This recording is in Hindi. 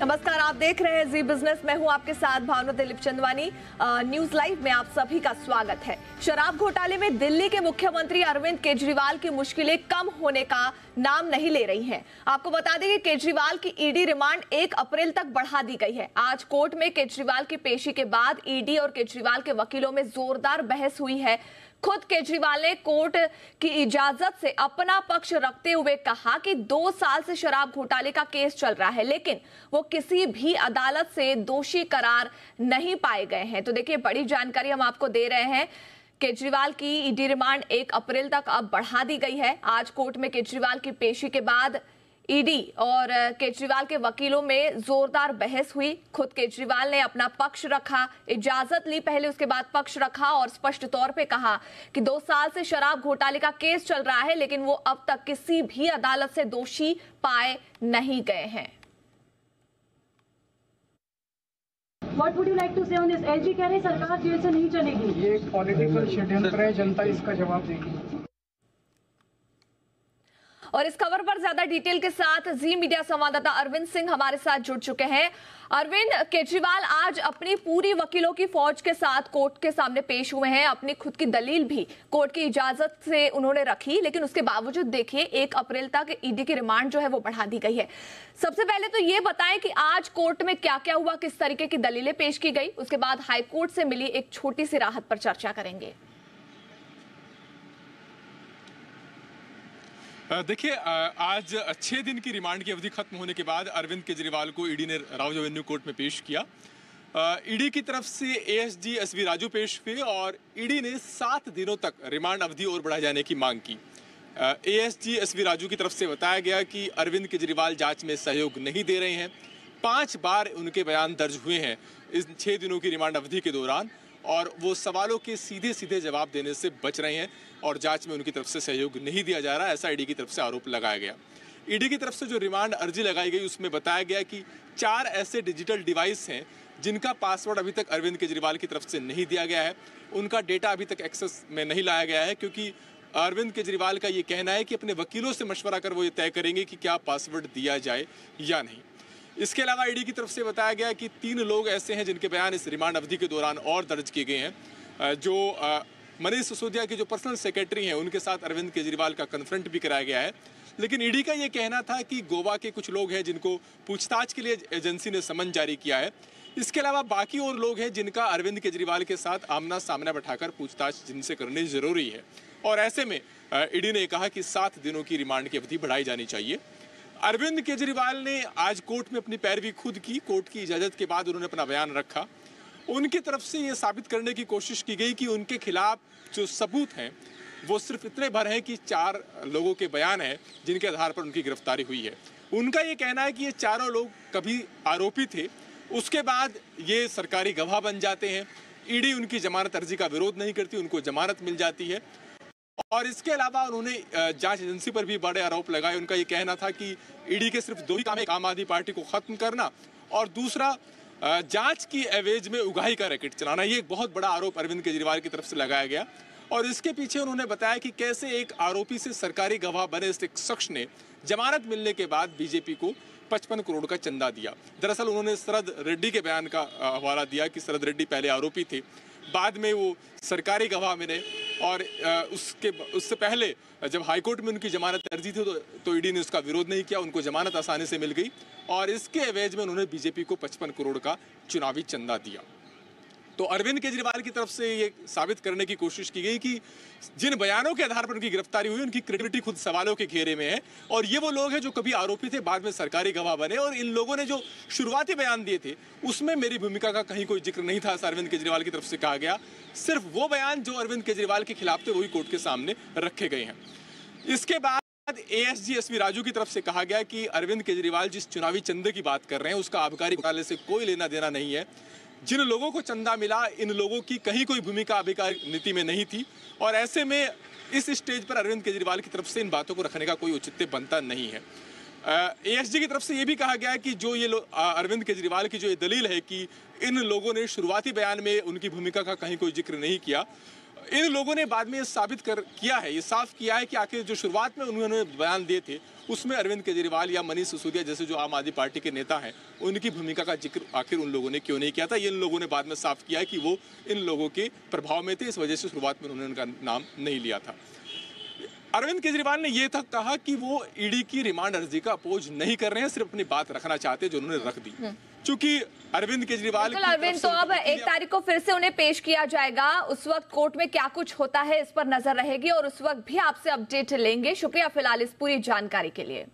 नमस्कार, आप देख रहे हैं जी बिजनेस। मैं हूं आपके साथ भावना दिलीप चंदवानी। न्यूज लाइव में आप सभी का स्वागत है। शराब घोटाले में दिल्ली के मुख्यमंत्री अरविंद केजरीवाल की मुश्किलें कम होने का नाम नहीं ले रही हैं। आपको बता दें कि केजरीवाल की ईडी रिमांड 1 अप्रैल तक बढ़ा दी गई है। आज कोर्ट में केजरीवाल की पेशी के बाद ईडी और केजरीवाल के वकीलों में जोरदार बहस हुई है। खुद केजरीवाल ने कोर्ट की इजाजत से अपना पक्ष रखते हुए कहा कि 2 साल से शराब घोटाले का केस चल रहा है, लेकिन वो किसी भी अदालत से दोषी करार नहीं पाए गए हैं। तो देखिए, बड़ी जानकारी हम आपको दे रहे हैं। केजरीवाल की ईडी रिमांड 1 अप्रैल तक अब बढ़ा दी गई है। आज कोर्ट में केजरीवाल की पेशी के बाद ईडी और केजरीवाल के वकीलों में जोरदार बहस हुई। खुद केजरीवाल ने अपना पक्ष रखा, इजाजत ली पहले, उसके बाद पक्ष रखा और स्पष्ट तौर पे कहा कि 2 साल से शराब घोटाले का केस चल रहा है, लेकिन वो अब तक किसी भी अदालत से दोषी पाए नहीं गए हैं। What would you like to say on this? LG कह रहे सरकार जेल से नहीं चलेगी। ये एक पॉलिटिकल षड्यंत्र है, जनता इसका जवाब देगी। और इस खबर पर ज्यादा डिटेल के साथ जी मीडिया संवाददाता अरविंद सिंह हमारे साथ जुड़ चुके हैं। अरविंद, केजरीवाल आज अपनी पूरी वकीलों की फौज के साथ कोर्ट के सामने पेश हुए हैं। अपनी खुद की दलील भी कोर्ट की इजाजत से उन्होंने रखी, लेकिन उसके बावजूद देखिए 1 अप्रैल तक ईडी की रिमांड जो है वो बढ़ा दी गई है। सबसे पहले तो ये बताएं कि आज कोर्ट में क्या क्या हुआ, किस तरीके की दलीलें पेश की गई, उसके बाद हाईकोर्ट से मिली एक छोटी सी राहत पर चर्चा करेंगे। देखिए, आज 6 दिन की रिमांड की अवधि खत्म होने के बाद अरविंद केजरीवाल को ईडी ने राउज एवेन्यू कोर्ट में पेश किया। ईडी की तरफ से एएसजी एसवी राजू पेश हुए और ईडी ने 7 दिनों तक रिमांड अवधि और बढ़ाए जाने की मांग की। एएसजी एसवी राजू की तरफ से बताया गया कि अरविंद केजरीवाल जांच में सहयोग नहीं दे रहे हैं। 5 बार उनके बयान दर्ज हुए हैं इस 6 दिनों की रिमांड अवधि के दौरान, और वो सवालों के सीधे सीधे जवाब देने से बच रहे हैं और जांच में उनकी तरफ से सहयोग नहीं दिया जा रहा, ऐसा ईडी की तरफ से आरोप लगाया गया। ईडी की तरफ से जो रिमांड अर्जी लगाई गई उसमें बताया गया कि 4 ऐसे डिजिटल डिवाइस हैं जिनका पासवर्ड अभी तक अरविंद केजरीवाल की तरफ से नहीं दिया गया है। उनका डेटा अभी तक एक्सेस में नहीं लाया गया है, क्योंकि अरविंद केजरीवाल का ये कहना है कि अपने वकीलों से मशवरा कर वो ये तय करेंगे कि क्या पासवर्ड दिया जाए या नहीं। इसके अलावा ईडी की तरफ से बताया गया कि 3 लोग ऐसे हैं जिनके बयान इस रिमांड अवधि के दौरान और दर्ज किए गए हैं। जो मनीष सिसोदिया के जो पर्सनल सेक्रेटरी हैं, उनके साथ अरविंद केजरीवाल का कन्फ्रंट भी कराया गया है। लेकिन ईडी का ये कहना था कि गोवा के कुछ लोग हैं जिनको पूछताछ के लिए एजेंसी ने समन जारी किया है। इसके अलावा बाकी और लोग हैं जिनका अरविंद केजरीवाल के साथ आमना सामना बैठाकर पूछताछ जिनसे करनी जरूरी है, और ऐसे में ईडी ने कहा कि 7 दिनों की रिमांड की अवधि बढ़ाई जानी चाहिए। अरविंद केजरीवाल ने आज कोर्ट में अपनी पैरवी खुद की। कोर्ट की इजाजत के बाद उन्होंने अपना बयान रखा। उनकी तरफ से ये साबित करने की कोशिश की गई कि उनके खिलाफ जो सबूत हैं वो सिर्फ इतने भर हैं कि 4 लोगों के बयान हैं जिनके आधार पर उनकी गिरफ्तारी हुई है। उनका ये कहना है कि ये चारों लोग कभी आरोपी थे, उसके बाद ये सरकारी गवाह बन जाते हैं। ईडी उनकी जमानत अर्जी का विरोध नहीं करती, उनको जमानत मिल जाती है। और इसके अलावा उन्होंने जांच एजेंसी पर भी बड़े आरोप लगाए। उनका ये कहना था कि ईडी के सिर्फ 2 ही काम है, एक आम आदमी पार्टी को खत्म करना और दूसरा जांच की एवज में उगाही का रैकेट चलाना। ये एक बहुत बड़ा आरोप अरविंद केजरीवाल की तरफ से लगाया गया, और इसके पीछे उन्होंने बताया कि कैसे एक आरोपी से सरकारी गवाह बने इस शख्स ने जमानत मिलने के बाद बीजेपी को 55 करोड़ का चंदा दिया। दरअसल उन्होंने शरद रेड्डी के बयान का हवाला दिया कि शरद रेड्डी पहले आरोपी थे, बाद में वो सरकारी गवाह मिले, और उससे पहले जब हाईकोर्ट में उनकी जमानत अर्जी थी तो ईडी ने उसका विरोध नहीं किया, उनको जमानत आसानी से मिल गई, और इसके एवज में उन्होंने बीजेपी को 55 करोड़ का चुनावी चंदा दिया। तो अरविंद केजरीवाल की तरफ से ये साबित करने की कोशिश की गई कि जिन बयानों के आधार पर उनकी गिरफ्तारी हुई उनकी क्रेडिबिलिटी खुद सवालों के घेरे में है, और ये वो लोग हैं जो कभी आरोपी थे, बाद में सरकारी गवाह बने, और इन लोगों ने जो शुरुआती बयान दिए थे उसमें मेरी भूमिका का कहीं कोई जिक्र नहीं था, अरविंद केजरीवाल की तरफ से कहा गया। सिर्फ वो बयान जो अरविंद केजरीवाल के खिलाफ थे वही कोर्ट के सामने रखे गए हैं। इसके बाद एएसजी एसवी राजू की तरफ से कहा गया कि अरविंद केजरीवाल जिस चुनावी चंदे की बात कर रहे हैं उसका आबकारी घोटाले से कोई लेना देना नहीं है। जिन लोगों को चंदा मिला, इन लोगों की कहीं कोई भूमिका आबकारी नीति में नहीं थी, और ऐसे में इस स्टेज पर अरविंद केजरीवाल की तरफ से इन बातों को रखने का कोई औचित्य बनता नहीं है। एएसजी की तरफ से ये भी कहा गया कि जो ये अरविंद केजरीवाल की जो ये दलील है कि इन लोगों ने शुरुआती बयान में उनकी भूमिका का कहीं कोई जिक्र नहीं किया, इन लोगों ने बाद में ये साबित किया है, ये साफ किया है कि आखिर जो शुरुआत में उन्होंने बयान दिए थे उसमें अरविंद केजरीवाल या मनीष सिसोदिया जैसे जो आम आदमी पार्टी के नेता हैं उनकी भूमिका का जिक्र आखिर उन लोगों ने क्यों नहीं किया था। ये इन लोगों ने बाद में साफ किया है कि वो इन लोगों के प्रभाव में थे, इस वजह से शुरुआत में उन्होंने उनका नाम नहीं लिया था। अरविंद केजरीवाल ने यह तक कहा कि वो ईडी की रिमांड अर्जी का अपोज नहीं कर रहे हैं, सिर्फ अपनी बात रखना चाहते हैं जो उन्होंने रख दी। चूंकि अरविंद केजरीवाल तो अब 1 तारीख को फिर से उन्हें पेश किया जाएगा, उस वक्त कोर्ट में क्या कुछ होता है इस पर नजर रहेगी और उस वक्त भी आपसे अपडेट लेंगे। शुक्रिया फिलहाल इस पूरी जानकारी के लिए।